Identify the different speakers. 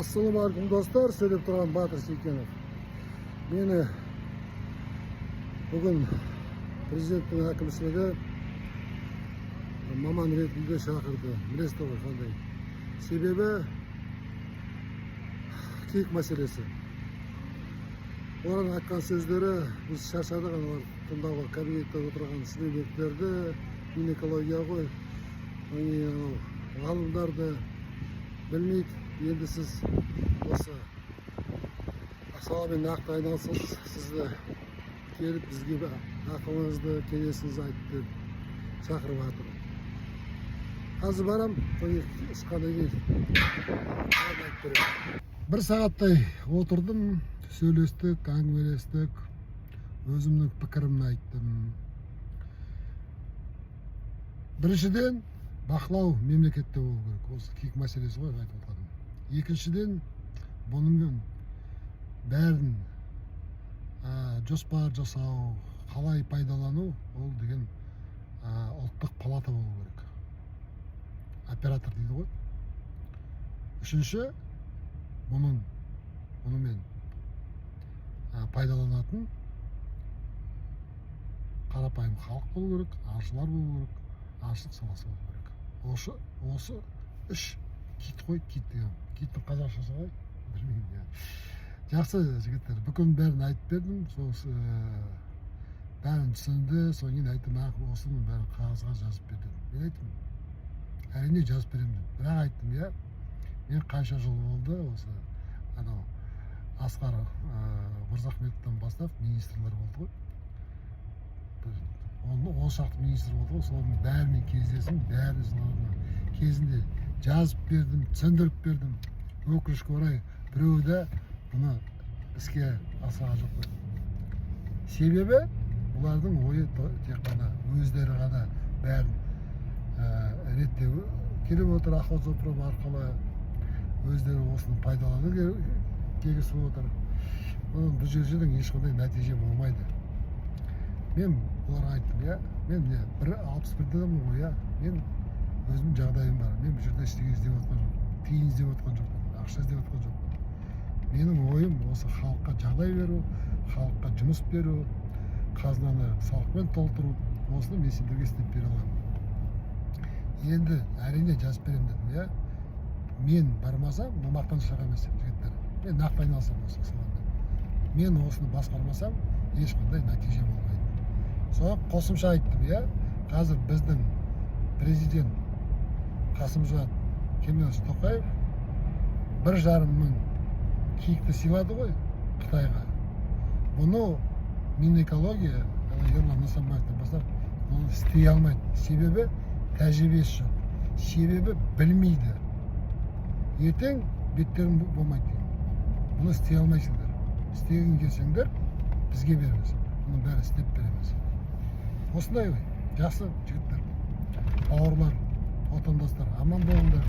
Speaker 1: Assalamualaikum dostlar, söylep turgan Батыр Сейкенов. Meni bugün президенттің әкімшілігі маман ретінде шақырды. Білесіздер ғой қандай. Себебі киік мәселесі. Олардың айтқан сөздері біз шаршадық, аналар тыңдауға кабинетте отырған шенеуніктерді, гинекология ғой, ғалымдарды білмейді. Енді сіз осы саламен нақты айналысыңыз, сізді келіп бізге ақылыңызды, кеңесіңізді айтып деп шақырып жатыр. Қазір барам, ешқандай айтып беремін. Bir сағаттай отырдым, сөйлестік, әңгімелестік, өзімнің пікірімді айттым. Біріншіден, бақылау мемлекетте болу керек. Осы киік мәселесі ғой айтып отырдым. Екіншіден, бұның бәрін жоспар жасау, қалай пайдалану, ол деген ұлттық палата болу керек. Оператор дейді ғой. Үшінші, бұнымен пайдаланатын қарапайым халық болу керек, аршылар болу керек, аршылық саласы болу керек. Осы үш кит қой, кит деген. Киттің қазақшасы ғой, білмеймін. Жақсы жігіттер, бүкіл бәрін айтып бердім, сосы бәрін түсінді, соң кейін айттым, осының бәрін қағазға жазып бердім. Мен айттым, әрине жазып беремін. Бірақ айттым, мен қанша жыл болды, осы Асқар Мырзахметовтан бастап министрлер болды ғой. Ол шақты министр болды ғой, соның бәрімен кездесім, бәрін кезінде жазып бердім, түсіндіріп бердім. Өкінішке орай біреуі де бұны іске асырған жоқ қой. Себебі бұлардың ойы тек қана өздері ғана бәрін реттеу келіп отыр, охотзоопром арқылы өздері осыны пайдалану кегісіп отыр. Бұл жерден ешқандай нәтиже болмайды. Мен оларға айттым, мен 61-демін ғой, мен өзімнің жағдайым бар. Мен бұл жерде ештеңе іздеп отқан жоқпын, тиын іздеп отқан жоқпын, ақша іздеп отқан жоқпын. Менің ойым осы халыққа жағдай беру, халыққа жұмыс беру, қазынаны салықпен толтыру, осыны мен сендерге істеп бере аламын. Енді әрине жазып беремін дедім, мен бармасам, бұл мақтаншақ емес, жігіттер. Мен нақты айналысам осы салада. Мен осыны басқармасам, ешқандай нәтиже болмайды. Соған қосымша айттым, қазір біздің президент Қасым-Жомарт Кемелович Тоқаев 1,5 мың киікті сыйлады ғой Қытайға. Бұны Минэкология, Ерлан Нысанбаевтан бастап, оны істей алмайды. Себебі тәжірибесі жоқ. Себебі білмейді. Ертең беттерің болмайды. Бұны істей алмайсыңдар. Істеген келсеңдер, бізге беріңіз. Бұны бәрі істеп береміз. Осындай ғой. Жақсы жігіттер, бауырлар, отандастар, аман болыңдар.